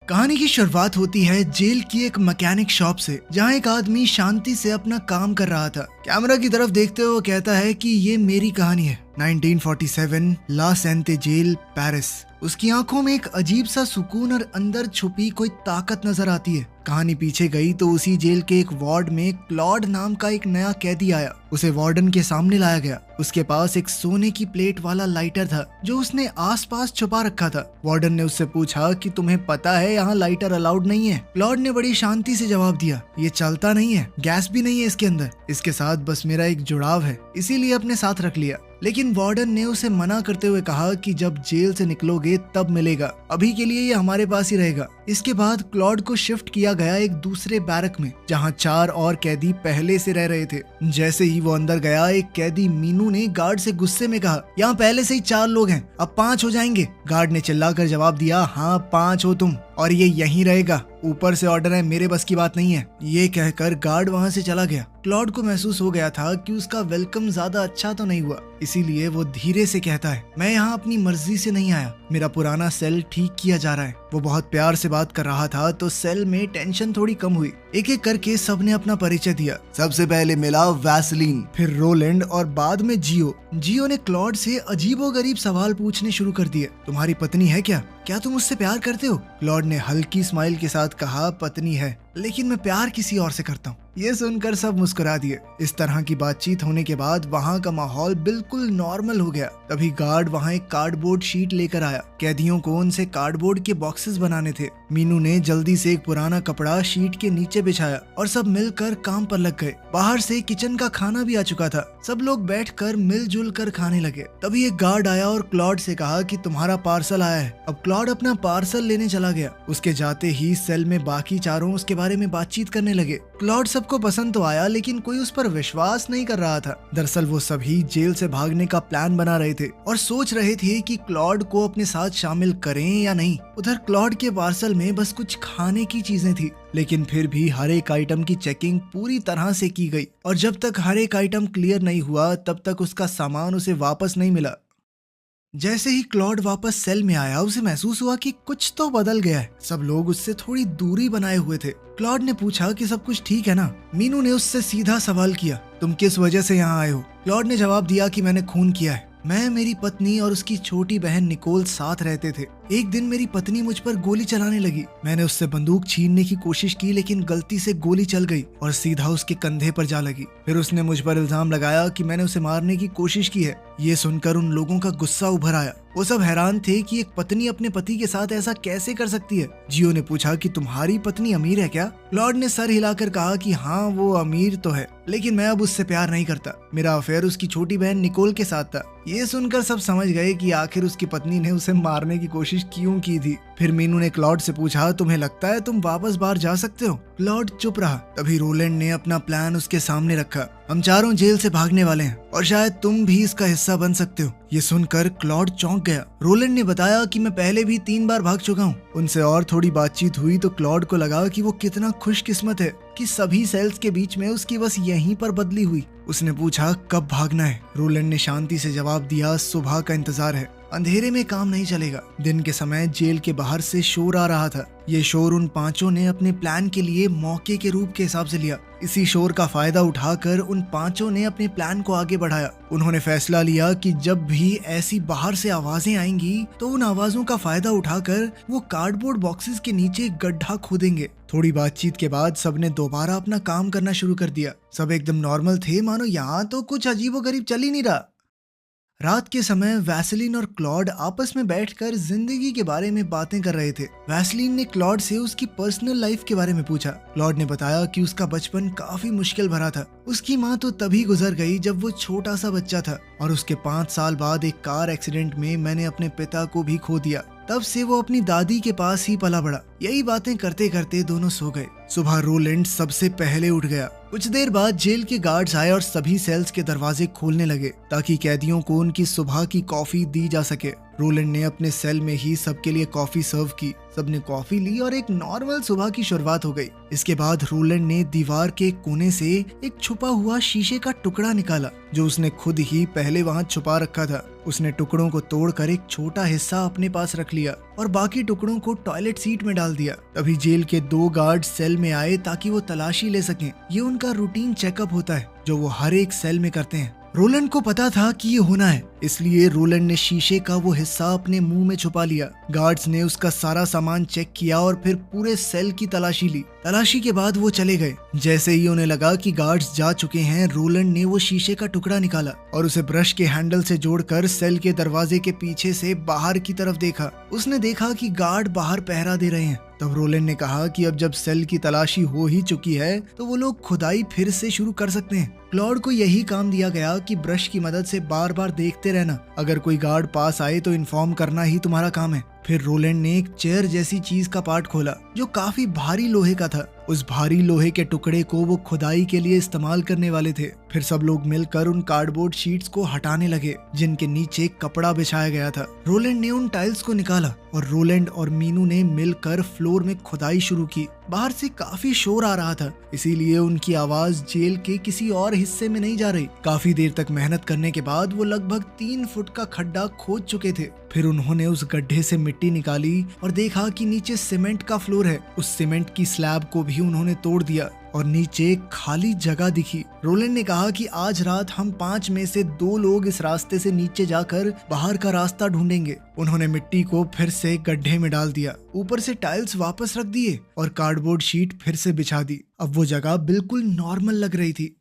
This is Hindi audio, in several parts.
कहानी की शुरुआत होती है जेल की एक मैकेनिक शॉप से, जहां एक आदमी शांति से अपना काम कर रहा था। कैमरा की तरफ देखते हुए कहता है कि ये मेरी कहानी है। 1947 ला सेंते जेल, पेरिस। उसकी आंखों में एक अजीब सा सुकून और अंदर छुपी कोई ताकत नजर आती है। कहानी पीछे गई तो उसी जेल के एक वार्ड में क्लॉड नाम का एक नया कैदी आया। उसे वार्डन के सामने लाया गया। उसके पास एक सोने की प्लेट वाला लाइटर था जो उसने आसपास छुपा रखा था। वार्डन ने उससे पूछा कि तुम्हें पता है यहाँ लाइटर अलाउड नहीं है। क्लॉड ने बड़ी शांति से जवाब दिया, ये चलता नहीं है, गैस भी नहीं है इसके अंदर, इसके साथ बस मेरा एक जुड़ाव है, इसीलिए अपने साथ रख लिया। लेकिन वार्डन ने उसे मना करते हुए कहा कि जब जेल से निकलोगे तब मिलेगा, अभी के लिए ये हमारे पास ही रहेगा। इसके बाद क्लॉड को शिफ्ट किया गया एक दूसरे बैरक में, जहां 4 और कैदी पहले से रह रहे थे। जैसे ही वो अंदर गया, एक कैदी मीनू ने गार्ड से गुस्से में कहा, यहाँ पहले से ही 4 लोग हैं, अब 5 हो जाएंगे। गार्ड ने चिल्लाकर जवाब दिया, हाँ 5 हो तुम, और ये यहीं रहेगा, ऊपर से ऑर्डर है, मेरे बस की बात नहीं है। ये कहकर गार्ड वहां से चला गया। क्लॉड को महसूस हो गया था कि उसका वेलकम ज्यादा अच्छा तो नहीं हुआ, इसीलिए वो धीरे से कहता है, मैं यहाँ अपनी मर्जी से नहीं आया, मेरा पुराना सेल ठीक किया जा रहा है। वो बहुत प्यार से बात कर रहा था तो सेल में टेंशन थोड़ी कम हुई। एक एक करके सबने अपना परिचय दिया। सबसे पहले मिला वैसलीन, फिर रोलैंड और बाद में जियो। जियो ने क्लॉड से अजीबोगरीब सवाल पूछने शुरू कर दिए। तुम्हारी पत्नी है क्या तुम उससे प्यार करते हो? क्लॉड ने हल्की स्माइल के साथ कहा, पत्नी है, लेकिन मैं प्यार किसी और से करता हूँ। ये सुनकर सब मुस्कुरा दिए। इस तरह की बातचीत होने के बाद वहाँ का माहौल बिल्कुल नॉर्मल हो गया। तभी गार्ड वहाँ एक कार्डबोर्ड शीट लेकर आया। कैदियों को उनसे कार्डबोर्ड के बॉक्सेस बनाने थे। मीनू ने जल्दी से एक पुराना कपड़ा शीट के नीचे बिछाया और सब मिलकर काम पर लग गए। बाहर से किचन का खाना भी आ चुका था। सब लोग बैठकर मिलजुल कर खाने लगे। तभी एक गार्ड आया और क्लॉड से कहा कि तुम्हारा पार्सल आया है। अब क्लॉड अपना पार्सल लेने चला गया। उसके जाते ही सेल में बाकी चारों उसके बारे में बातचीत करने लगे। क्लॉड सबको पसंद तो आया, लेकिन कोई उस पर विश्वास नहीं कर रहा था। दरअसल वो सभी जेल से भागने का प्लान बना रहे थे और सोच रहे थे कि क्लॉड को अपने साथ शामिल करें या नहीं। उधर क्लॉड के पार्सल में बस कुछ खाने की चीजें थी, लेकिन फिर भी हर एक आइटम की चेकिंग पूरी तरह से की गई और जब तक हर एक आइटम क्लियर नहीं हुआ तब तक उसका सामान उसे वापस नहीं मिला। जैसे ही क्लॉड वापस सेल में आया, उसे महसूस हुआ कि कुछ तो बदल गया है। सब लोग उससे थोड़ी दूरी बनाए हुए थे। क्लॉड ने पूछा कि सब कुछ ठीक है ना? मीनू ने उससे सीधा सवाल किया, तुम किस वजह से यहाँ आए हो? क्लॉड ने जवाब दिया कि मैंने खून किया है। मैं, मेरी पत्नी और उसकी छोटी बहन निकोल साथ रहते थे। एक दिन मेरी पत्नी मुझ पर गोली चलाने लगी। मैंने उससे बंदूक छीनने की कोशिश की, लेकिन गलती से गोली चल गई और सीधा उसके कंधे पर जा लगी। फिर उसने मुझ पर इल्जाम लगाया कि मैंने उसे मारने की कोशिश की है। ये सुनकर उन लोगों का गुस्सा उभर आया। वो सब हैरान थे कि एक पत्नी अपने पति के साथ ऐसा कैसे कर सकती है। जियो ने पूछा कि तुम्हारी पत्नी अमीर है क्या? क्लॉड ने सर हिलाकर कहा कि हाँ, वो अमीर तो है, लेकिन मैं अब उससे प्यार नहीं करता। मेरा अफेयर उसकी छोटी बहन निकोल के साथ था। ये सुनकर सब समझ गए कि आखिर उसकी पत्नी ने उसे मारने की कोशिश क्यों की थी। फिर मीनू ने क्लॉड से पूछा, तुम्हें लगता है तुम वापस बाहर जा सकते हो? क्लॉड चुप रहा। तभी रोलैंड ने अपना प्लान उसके सामने रखा। हम चारों जेल से भागने वाले हैं और शायद तुम भी इसका हिस्सा बन सकते हो। ये सुनकर क्लॉड चौंक गया। रोलैंड ने बताया कि मैं पहले भी 3 बार भाग चुका हूँ। उनसे और थोड़ी बातचीत हुई तो क्लॉड को लगा कि वो कितना खुशकिस्मत है कि सभी सेल्स के बीच में उसकी बस यहीं पर बदली हुई। उसने पूछा, कब भागना है? रोलैंड ने शांति से जवाब दिया, सुबह का इंतजार है, अंधेरे में काम नहीं चलेगा। दिन के समय जेल के बाहर से शोर आ रहा था। ये शोर उन 5 ने अपने प्लान के लिए मौके के रूप के हिसाब से लिया। इसी शोर का फायदा उठाकर उन 5 ने अपने प्लान को आगे बढ़ाया। उन्होंने फैसला लिया कि जब भी ऐसी बाहर से आवाजें आएंगी तो उन आवाजों का फायदा उठाकर वो कार्डबोर्ड बॉक्सेस के नीचे गड्ढा खोदेंगे। थोड़ी बातचीत के बाद सबने दोबारा अपना काम करना शुरू कर दिया। सब एकदम नॉर्मल थे, मानो यहाँ तो कुछ अजीबोगरीब चल ही नहीं रहा। रात के समय वैसलीन और क्लॉड आपस में बैठकर जिंदगी के बारे में बातें कर रहे थे। वैसलीन ने क्लॉड से उसकी पर्सनल लाइफ के बारे में पूछा। क्लॉड ने बताया कि उसका बचपन काफी मुश्किल भरा था। उसकी माँ तो तभी गुजर गई जब वो छोटा सा बच्चा था और उसके 5 साल बाद एक कार एक्सीडेंट में मैंने अपने पिता को भी खो दिया। तब से वो अपनी दादी के पास ही पला बड़ा। यही बातें करते करते दोनों सो गए। सुबह रोलैंड सबसे पहले उठ गया। कुछ देर बाद जेल के गार्ड्स आए और सभी सेल्स के दरवाजे खोलने लगे ताकि कैदियों को उनकी सुबह की कॉफी दी जा सके। रोलैंड ने अपने सेल में ही सबके लिए कॉफी सर्व की। सबने कॉफी ली और एक नॉर्मल सुबह की शुरुआत हो गई। इसके बाद रोलैंड ने दीवार के कोने से एक छुपा हुआ शीशे का टुकड़ा निकाला जो उसने खुद ही पहले वहां छुपा रखा था। उसने टुकड़ों को तोड़कर एक छोटा हिस्सा अपने पास रख लिया और बाकी टुकड़ों को टॉयलेट सीट में डाल दिया। तभी जेल के 2 गार्ड सेल में आए ताकि वो तलाशी ले सकें। ये उनका रूटीन चेकअप होता है जो वो हर एक सेल में करते हैं। रोलैंड को पता था कि ये होना है, इसलिए रोलैंड ने शीशे का वो हिस्सा अपने मुंह में छुपा लिया। गार्ड्स ने उसका सारा सामान चेक किया और फिर पूरे सेल की तलाशी ली। तलाशी के बाद वो चले गए। जैसे ही उन्हें लगा कि गार्ड्स जा चुके हैं, रोलैंड ने वो शीशे का टुकड़ा निकाला और उसे ब्रश के हैंडल से जोड़कर सेल के दरवाजे के पीछे से बाहर की तरफ देखा। उसने देखा कि गार्ड बाहर पहरा दे रहे हैं। तब रोलैंड ने कहा कि अब जब सेल की तलाशी हो ही चुकी है तो वो लोग खुदाई फिर से शुरू कर सकते हैं। क्लॉड को यही काम दिया गया कि ब्रश की मदद से बार बार देखते रहना। अगर कोई गार्ड पास आए तो इन्फॉर्म करना ही तुम्हारा काम है। फिर रोलैंड ने एक चेयर जैसी चीज का पार्ट खोला जो काफी भारी लोहे का था। उस भारी लोहे के टुकड़े को वो खुदाई के लिए इस्तेमाल करने वाले थे। फिर सब लोग मिलकर उन कार्डबोर्ड शीट्स को हटाने लगे जिनके नीचे कपड़ा बिछाया गया था। रोलैंड ने उन टाइल्स को निकाला और रोलैंड और मीनू ने मिलकर फ्लोर में खुदाई शुरू की। बाहर से काफी शोर आ रहा था, इसीलिए उनकी आवाज जेल के किसी और हिस्से में नहीं जा रही। काफी देर तक मेहनत करने के बाद वो लगभग 3 फुट का खड्डा खोद चुके थे। फिर उन्होंने उस गड्ढे से मिट्टी निकाली और देखा कि नीचे सीमेंट का फ्लोर है। उस सीमेंट की स्लैब को भी उन्होंने तोड़ दिया और नीचे खाली जगह दिखी। रोलैंड ने कहा कि आज रात हम 5 में से 2 लोग इस रास्ते से नीचे जाकर बाहर का रास्ता ढूंढेंगे। उन्होंने मिट्टी को फिर से गड्ढे में डाल दिया, ऊपर से टाइल्स वापस रख दिए और कार्डबोर्ड शीट फिर से बिछा दी। अब वो जगह बिल्कुल नॉर्मल लग रही थी।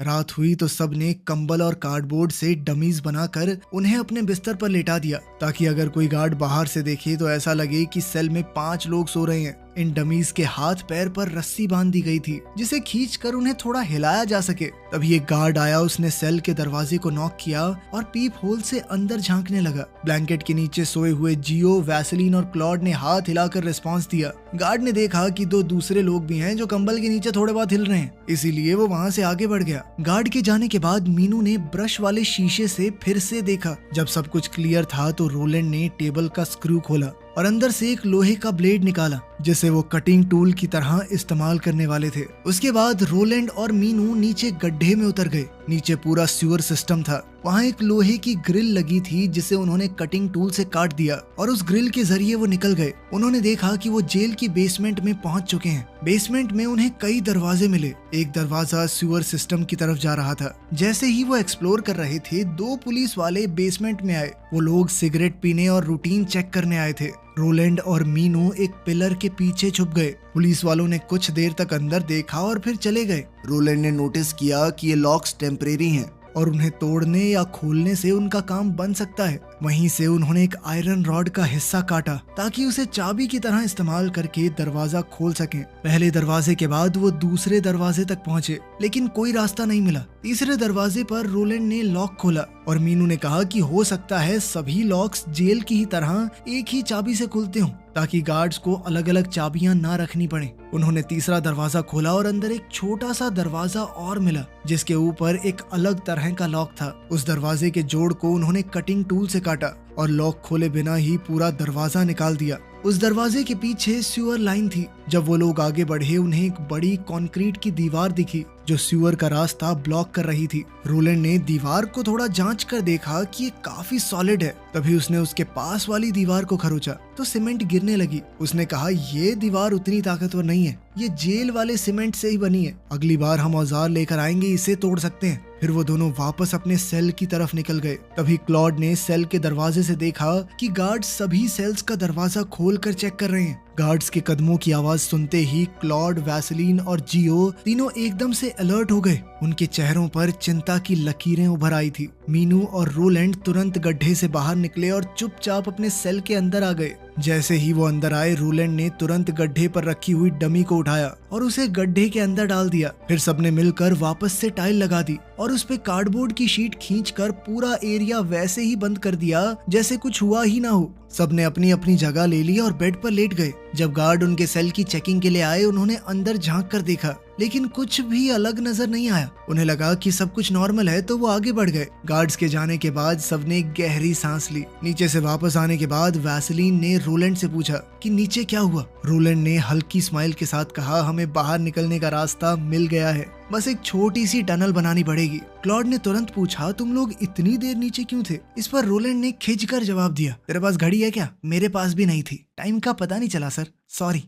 रात हुई तो सबने कंबल और कार्डबोर्ड से डमीज बनाकर उन्हें अपने बिस्तर पर लेटा दिया ताकि अगर कोई गार्ड बाहर से देखे तो ऐसा लगे कि सेल में 5 लोग सो रहे हैं। इन डमीज के हाथ पैर पर रस्सी बांध दी गई थी जिसे खींचकर उन्हें थोड़ा हिलाया जा सके। तभी एक गार्ड आया, उसने सेल के दरवाजे को नॉक किया और पीप होल से अंदर झांकने लगा। ब्लैंकेट के नीचे सोए हुए जियो, वैसलीन और क्लॉड ने हाथ हिलाकर रिस्पॉन्स दिया। गार्ड ने देखा कि 2 दूसरे लोग भी हैं जो कंबल के नीचे थोड़े बहुत हिल रहे हैं, इसीलिए वो वहाँ से आगे बढ़ गया। गार्ड के जाने के बाद मीनू ने ब्रश वाले शीशे से फिर से देखा। जब सब कुछ क्लियर था तो रोलैंड ने टेबल का स्क्रू खोला और अंदर से एक लोहे का ब्लेड निकाला जिसे वो कटिंग टूल की तरह इस्तेमाल करने वाले थे। उसके बाद रोलैंड और मीनू नीचे गड्ढे में उतर गए। नीचे पूरा सीवर सिस्टम था। वहाँ एक लोहे की ग्रिल लगी थी जिसे उन्होंने कटिंग टूल से काट दिया और उस ग्रिल के जरिए वो निकल गए। उन्होंने देखा कि वो जेल की बेसमेंट में पहुंच चुके हैं। बेसमेंट में उन्हें कई दरवाजे मिले। एक दरवाजा सीवर सिस्टम की तरफ जा रहा था। जैसे ही वो एक्सप्लोर कर रहे थे, 2 पुलिस वाले बेसमेंट में आए। वो लोग सिगरेट पीने और रूटीन चेक करने आए थे। रोलैंड और मीनू एक पिलर के पीछे छुप गए। पुलिस वालों ने कुछ देर तक अंदर देखा और फिर चले गए। रोलैंड ने नोटिस किया कि ये लॉक्स टेम्परेरी हैं और उन्हें तोड़ने या खोलने से उनका काम बन सकता है। वहीं से उन्होंने एक आयरन रॉड का हिस्सा काटा ताकि उसे चाबी की तरह इस्तेमाल करके दरवाजा खोल सकें। पहले दरवाजे के बाद वो दूसरे दरवाजे तक पहुंचे, लेकिन कोई रास्ता नहीं मिला। तीसरे दरवाजे पर रोलैंड ने लॉक खोला और मीनू ने कहा कि हो सकता है सभी लॉक्स जेल की ही तरह एक ही चाबी से खुलते हों ताकि गार्ड्स को अलग अलग चाबियां ना रखनी पड़े। उन्होंने तीसरा दरवाजा खोला और अंदर एक छोटा सा दरवाजा और मिला जिसके ऊपर एक अलग तरह का लॉक था। उस दरवाजे के जोड़ को उन्होंने कटिंग टूल से काटा और लॉक खोले बिना ही पूरा दरवाजा निकाल दिया। उस दरवाजे के पीछे सीवर लाइन थी। जब वो लोग आगे बढ़े, उन्हें एक बड़ी कंक्रीट की दीवार दिखी जो सीवर का रास्ता ब्लॉक कर रही थी। रोलैंड ने दीवार को थोड़ा जांच कर देखा कि ये काफी सॉलिड है। तभी उसने उसके पास वाली दीवार को खरोचा तो सीमेंट गिरने लगी। उसने कहा, ये दीवार उतनी ताकतवर नहीं है, ये जेल वाले सीमेंट से ही बनी है। अगली बार हम औजार लेकर आएंगे, इसे तोड़ सकते हैं। फिर वो दोनों वापस अपने सेल की तरफ निकल गए। तभी क्लॉड ने सेल के दरवाजे से देखा कि गार्ड्स सभी सेल्स का दरवाजा खोलकर चेक कर रहे हैं। गार्ड्स के कदमों की आवाज सुनते ही क्लॉड, वैसलीन और जियो तीनों एकदम से अलर्ट हो गए। उनके चेहरों पर चिंता की लकीरें उभर आई थी। मीनू और रोलैंड तुरंत गड्ढे से बाहर निकले और चुपचाप अपने सेल के अंदर आ गए। जैसे ही वो अंदर आए, रोलैंड ने तुरंत गड्ढे पर रखी हुई डमी को उठाया और उसे गड्ढे के अंदर डाल दिया। फिर सबने मिलकर वापस से टाइल लगा दी और उस पे कार्डबोर्ड की शीट खींचकर पूरा एरिया वैसे ही बंद कर दिया जैसे कुछ हुआ ही ना हो। सबने अपनी अपनी जगह ले ली और बेड पर लेट गए। जब गार्ड उनके सेल की चेकिंग के लिए आए, उन्होंने अंदर झांक कर देखा, लेकिन कुछ भी अलग नजर नहीं आया। उन्हें लगा कि सब कुछ नॉर्मल है, तो वो आगे बढ़ गए। गार्ड्स के जाने के बाद सबने एक गहरी सांस ली। नीचे से वापस आने के बाद वैसलीन ने रोलैंड से पूछा कि नीचे क्या हुआ। रोलैंड ने हल्की स्माइल के साथ कहा, हमें बाहर निकलने का रास्ता मिल गया है, बस एक छोटी सी टनल बनानी पड़ेगी। क्लॉड ने तुरंत पूछा, तुम लोग इतनी देर नीचे क्यों थे? इस पर रोलैंड ने खिंचकर जवाब दिया, तेरे पास घड़ी है क्या? मेरे पास भी नहीं थी, टाइम का पता नहीं चला सर, सॉरी।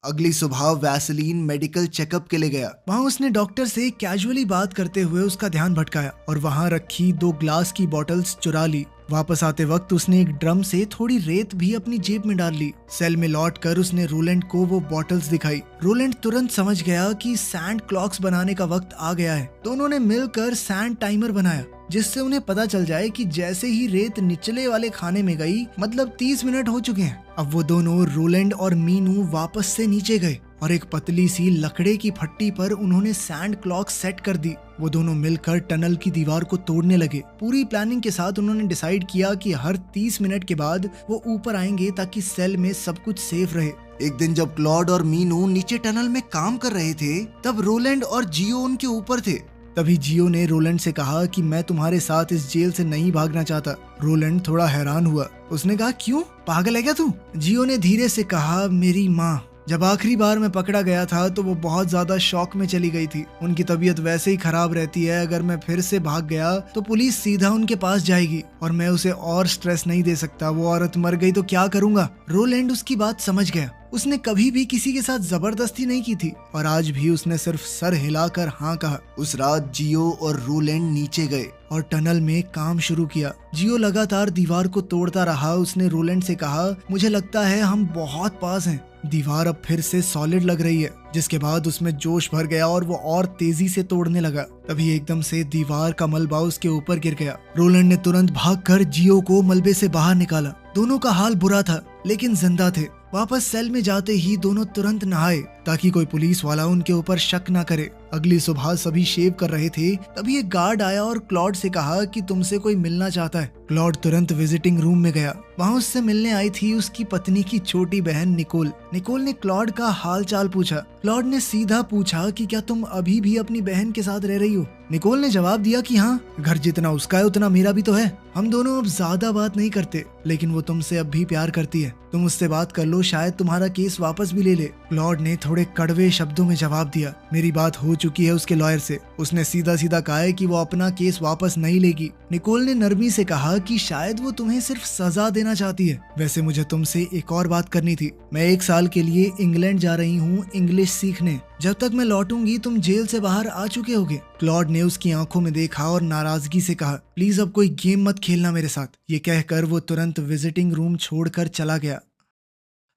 अगली सुबह वैसलीन मेडिकल चेकअप के लिए गया। वहाँ उसने डॉक्टर से कैजुअली बात करते हुए उसका ध्यान भटकाया और वहाँ रखी 2 ग्लास की बोतल्स चुरा ली। वापस आते वक्त उसने एक ड्रम से थोड़ी रेत भी अपनी जेब में डाल ली। सेल में लौटकर उसने रोलैंड को वो बोतल्स दिखाई। रोलैंड तुरंत समझ गया कि सैंड क्लॉक्स बनाने का वक्त आ गया है। दोनों ने मिलकर सैंड टाइमर बनाया, जिससे उन्हें पता चल जाए कि जैसे ही रेत निचले वाले खाने में गई, मतलब 30 मिनट हो चुके हैं। अब वो दोनों, रोलैंड और मीनू, वापस से नीचे गए और एक पतली सी लकड़े की फट्टी पर उन्होंने सैंड क्लॉक सेट कर दी। वो दोनों मिलकर टनल की दीवार को तोड़ने लगे। पूरी प्लानिंग के साथ उन्होंने डिसाइड किया कि हर 30 मिनट के बाद वो ऊपर आएंगे ताकि सेल में सब कुछ सेफ रहे। एक दिन जब क्लॉड और मीनू नीचे टनल में काम कर रहे थे, तब रोलैंड और जियो उनके ऊपर थे। तभी जियो ने रोलैंड से कहा कि मैं तुम्हारे साथ इस जेल से नहीं भागना चाहता। रोलैंड थोड़ा हैरान हुआ। उसने कहा, क्यों, पागल है क्या तू? जियो ने धीरे से कहा, मेरी माँ, जब आखिरी बार मैं पकड़ा गया था तो वो बहुत ज्यादा शॉक में चली गई थी। उनकी तबीयत वैसे ही खराब रहती है, अगर मैं फिर से भाग गया तो पुलिस सीधा उनके पास जाएगी और मैं उसे और स्ट्रेस नहीं दे सकता। वो औरत मर गई तो क्या करूंगा? रोलैंड उसकी बात समझ गया। उसने कभी भी किसी के साथ जबरदस्ती नहीं की थी और आज भी उसने सिर्फ सर हिलाकर हाँ कहा। उस रात जियो और रोलैंड नीचे गए और टनल में काम शुरू किया। जियो लगातार दीवार को तोड़ता रहा। उसने रोलैंड से कहा, मुझे लगता है हम बहुत पास हैं। दीवार अब फिर से सॉलिड लग रही है, जिसके बाद उसमें जोश भर गया और वो और तेजी से तोड़ने लगा। तभी एकदम से दीवार का मलबा उसके ऊपर गिर गया। रोलैंड ने तुरंत भागकर जियो को मलबे से बाहर निकाला। दोनों का हाल बुरा था, लेकिन जिंदा थे। वापस सेल में जाते ही दोनों तुरंत नहाए ताकि कोई पुलिस वाला उनके ऊपर शक न करे। अगली सुबह सभी शेव कर रहे थे, तभी एक गार्ड आया और क्लॉड से कहा कि तुमसे कोई मिलना चाहता है। क्लॉड तुरंत विजिटिंग रूम में गया। वहाँ उससे मिलने आई थी उसकी पत्नी की छोटी बहन निकोल। निकोल ने क्लॉड का हाल चाल पूछा। क्लॉड ने सीधा पूछा कि क्या तुम अभी भी अपनी बहन के साथ रह रही हो? निकोल ने जवाब दिया कि हाँ, घर जितना उसका है उतना मेरा भी तो है। हम दोनों अब ज्यादा बात नहीं करते, लेकिन वो तुमसे अब भी प्यार करती है। तुम उससे बात कर लो, शायद तुम्हारा केस वापस भी ले ले। क्लॉड ने थोड़े कड़वे शब्दों में जवाब दिया, मेरी बात हो चुकी है उसके लॉयर से। उसने सीधा सीधा कहा है कि वो अपना केस वापस नहीं लेगी। निकोल ने नरमी से कहा कि शायद वो तुम्हें सिर्फ सजा देना चाहती है। वैसे मुझे तुमसे एक और बात करनी थी। मैं 1 साल के लिए इंग्लैंड जा रही हूँ इंग्लिश सीखने। जब तक मैं लौटूंगी तुम जेल से बाहर आ चुके होगे। क्लॉड ने उसकी आंखों में देखा और नाराजगी से कहा, प्लीज अब कोई गेम मत खेलना मेरे साथ। ये कहकर वो तुरंत विजिटिंग रूम छोड़कर चला गया।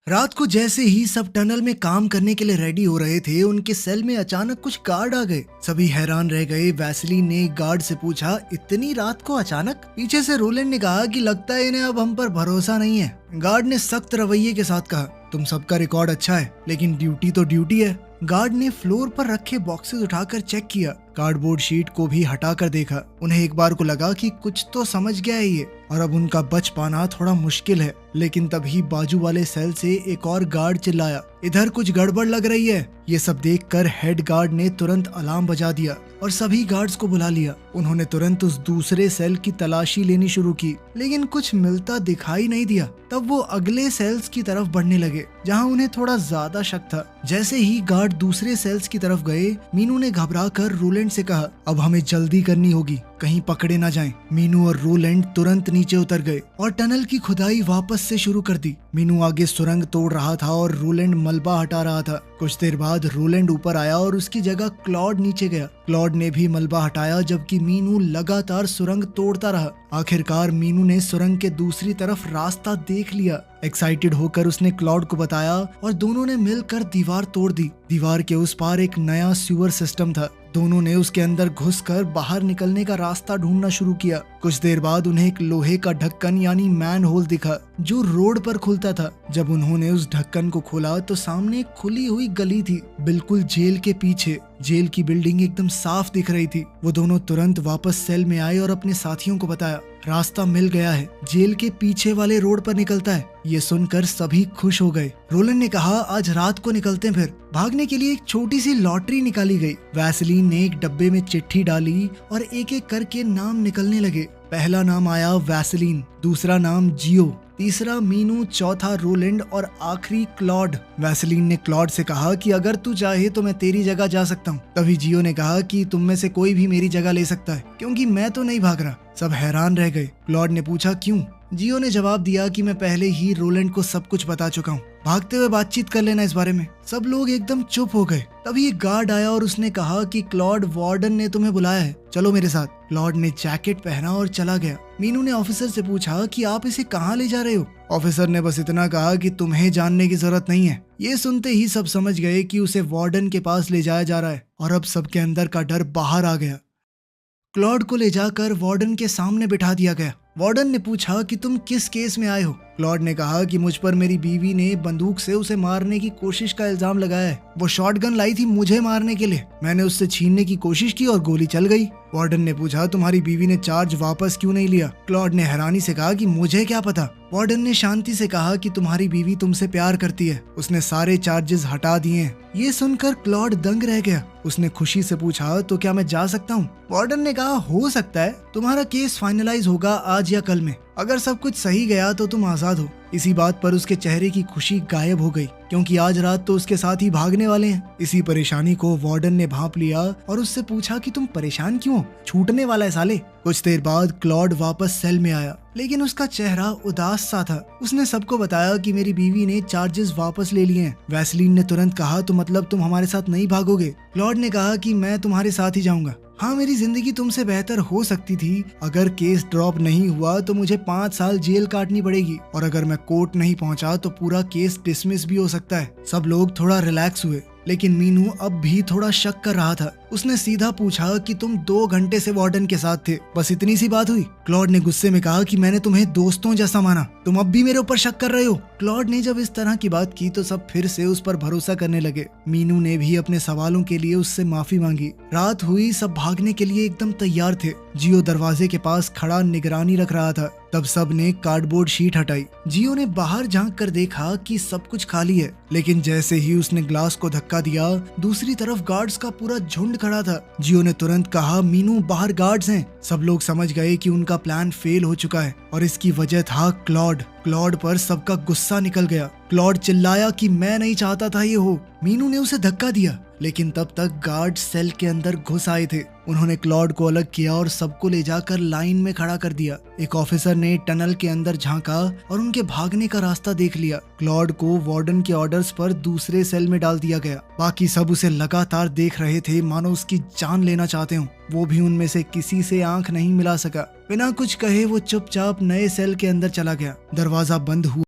रात को जैसे ही सब टनल में काम करने के लिए रेडी हो रहे थे, उनके सेल में अचानक कुछ गार्ड आ गए। सभी हैरान रह गए। वैसलीन ने गार्ड से पूछा, इतनी रात को अचानक? पीछे से रोलैंड ने कहा कि लगता है इन्हें अब हम पर भरोसा नहीं है। गार्ड ने सख्त रवैये के साथ कहा, तुम सबका रिकॉर्ड अच्छा है, लेकिन ड्यूटी तो ड्यूटी है। गार्ड ने फ्लोर पर रखे बॉक्सेस उठाकर चेक किया, कार्डबोर्ड शीट को भी हटाकर देखा। उन्हें एक बार को लगा कि कुछ तो समझ गया है ये, और अब उनका बच पाना थोड़ा मुश्किल है। लेकिन तभी बाजू वाले सेल से एक और गार्ड चिल्लाया, इधर कुछ गड़बड़ लग रही है। ये सब देखकर हेड गार्ड ने तुरंत अलार्म बजा दिया और सभी गार्ड्स को बुला लिया। उन्होंने तुरंत उस दूसरे सेल की तलाशी लेनी शुरू की, लेकिन कुछ मिलता दिखाई नहीं दिया। तब वो अगले सेल्स की तरफ बढ़ने लगे, जहां उन्हें थोड़ा ज्यादा शक था। जैसे ही गार्ड दूसरे सेल्स की तरफ गए, मीनू ने घबराकर रोलैंड से कहा, अब हमें जल्दी करनी होगी, कहीं पकड़े ना जाएं। मीनू और रोलैंड तुरंत नीचे उतर गए और टनल की खुदाई वापस से शुरू कर दी। मीनू आगे सुरंग तोड़ रहा था और रोलैंड मलबा हटा रहा था। कुछ देर बाद रोलैंड ऊपर आया और उसकी जगह क्लॉड नीचे गया। क्लॉड ने भी मलबा हटाया, जबकि मीनू लगातार सुरंग तोड़ता रहा। आखिरकार मीनू ने सुरंग के दूसरी तरफ रास्ता देख लिया। एक्साइटेड होकर उसने क्लॉड को बताया और दोनों ने मिलकर दीवार तोड़ दी। दीवार के उस पार एक नया सीवर सिस्टम था। दोनों ने उसके अंदर घुसकर बाहर निकलने का रास्ता ढूंढना शुरू किया। कुछ देर बाद उन्हें एक लोहे का ढक्कन यानी मैन होल दिखा, जो रोड पर खुलता था। जब उन्होंने उस ढक्कन को खोला तो सामने एक खुली हुई गली थी, बिल्कुल जेल के पीछे। जेल की बिल्डिंग एकदम साफ दिख रही थी। वो दोनों तुरंत वापस सेल में आए और अपने साथियों को बताया, रास्ता मिल गया है, जेल के पीछे वाले रोड पर निकलता है। ये सुनकर सभी खुश हो गए। रोलन ने कहा, आज रात को निकलते हैं। फिर भागने के लिए एक छोटी सी लॉटरी निकाली गई। वैसलीन ने एक डब्बे में चिट्ठी डाली और एक एक करके नाम निकलने लगे। पहला नाम आया वैसलीन, दूसरा नाम जियो, तीसरा मीनू, चौथा रोलैंड और आखिरी क्लॉड। वैसलीन ने क्लॉड से कहा कि अगर तू चाहे तो मैं तेरी जगह जा सकता हूँ। तभी जियो ने कहा कि तुम में से कोई भी मेरी जगह ले सकता है, क्योंकि मैं तो नहीं भाग रहा। सब हैरान रह गए। क्लॉड ने पूछा, क्यों? जियो ने जवाब दिया कि मैं पहले ही रोलैंड को सब कुछ बता चुका हूँ, भागते हुए बातचीत कर लेना इस बारे में। सब लोग एकदम चुप हो गए। तभी एक गार्ड आया और उसने कहा कि क्लॉड, वार्डन ने तुम्हें बुलाया है, चलो मेरे साथ। क्लॉड ने जैकेट पहना और चला गया। मीनू ने ऑफिसर से पूछा कि आप इसे कहाँ ले जा रहे हो? ऑफिसर ने बस इतना कहा कि तुम्हें जानने की जरूरत नहीं है। ये सुनते ही सब समझ गए कि उसे वार्डन के पास ले जाया जा रहा है और अब सबके अंदर का डर बाहर आ गया। क्लॉड को ले जाकर वार्डन के सामने बिठा दिया गया। वार्डन ने पूछा कि तुम किस केस में आए हो? क्लॉड ने कहा कि मुझ पर मेरी बीवी ने बंदूक से उसे मारने की कोशिश का इल्जाम लगाया है। वो शॉटगन लाई थी मुझे मारने के लिए। मैंने उससे छीनने की कोशिश की और गोली चल गई। वार्डन ने पूछा, तुम्हारी बीवी ने चार्ज वापस क्यों नहीं लिया? क्लॉड ने हैरानी से कहा कि मुझे क्या पता। वार्डन ने शांति से कहा कि तुम्हारी बीवी तुमसे प्यार करती है, उसने सारे चार्जेस हटा दिए हैं। ये सुनकर क्लॉड दंग रह गया। उसने खुशी से पूछा, तो क्या मैं जा सकता हूँ? वार्डन ने कहा, हो सकता है, तुम्हारा केस फाइनलाइज होगा आज या कल में। अगर सब कुछ सही गया तो तुम आजाद हो। इसी बात पर उसके चेहरे की खुशी गायब हो गई, क्योंकि आज रात तो उसके साथ ही भागने वाले हैं। इसी परेशानी को वार्डन ने भांप लिया और उससे पूछा कि तुम परेशान क्यों हो? छूटने वाला है साले। कुछ देर बाद क्लॉड वापस सेल में आया, लेकिन उसका चेहरा उदास सा था। उसने सबको बताया कि मेरी बीवी ने चार्जेस वापस ले लिए हैं। वैसलीन ने तुरंत कहा, तो मतलब तुम हमारे साथ नहीं भागोगे? क्लॉड ने कहा कि मैं तुम्हारे साथ ही जाऊंगा। हाँ, मेरी जिंदगी तुमसे बेहतर हो सकती थी। अगर केस ड्रॉप नहीं हुआ तो मुझे 5 साल जेल काटनी पड़ेगी, और अगर मैं कोर्ट नहीं पहुंचा तो पूरा केस डिसमिस भी हो सकता है। सब लोग थोड़ा रिलैक्स हुए, लेकिन मीनू अब भी थोड़ा शक कर रहा था। उसने सीधा पूछा कि तुम 2 घंटे से वार्डन के साथ थे, बस इतनी सी बात हुई? क्लॉड ने गुस्से में कहा कि मैंने तुम्हें दोस्तों जैसा माना, तुम अब भी मेरे ऊपर शक कर रहे हो। क्लॉड ने जब इस तरह की बात की तो सब फिर से उस पर भरोसा करने लगे। मीनू ने भी अपने सवालों के लिए उससे माफी मांगी। रात हुई, सब भागने के लिए एकदम तैयार थे। जियो दरवाजे के पास खड़ा निगरानी रख रहा था। तब सब ने कार्डबोर्ड शीट हटाई। जियो ने बाहर झांक कर देखा कि सब कुछ खाली है, लेकिन जैसे ही उसने ग्लास को धक्का दिया, दूसरी तरफ गार्ड्स का पूरा झुंड खड़ा था। जियो ने तुरंत कहा, मीनू, बाहर गार्ड्स हैं। सब लोग समझ गए कि उनका प्लान फेल हो चुका है, और इसकी वजह था क्लॉड। क्लॉड पर सबका गुस्सा निकल गया। क्लॉड चिल्लाया कि मैं नहीं चाहता था ये हो। मीनू ने उसे धक्का दिया, लेकिन तब तक गार्ड सेल के अंदर घुस आए थे। उन्होंने क्लॉड को अलग किया और सबको ले जाकर लाइन में खड़ा कर दिया। एक ऑफिसर ने टनल के अंदर झांका और उनके भागने का रास्ता देख लिया। क्लॉड को वार्डन के ऑर्डर्स पर दूसरे सेल में डाल दिया गया। बाकी सब उसे लगातार देख रहे थे, मानो उसकी जान लेना चाहते हों। वो भी उनमें से किसी से आंख नहीं मिला सका। बिना कुछ कहे वो चुपचाप नए सेल के अंदर चला गया। दरवाजा बंद हुआ।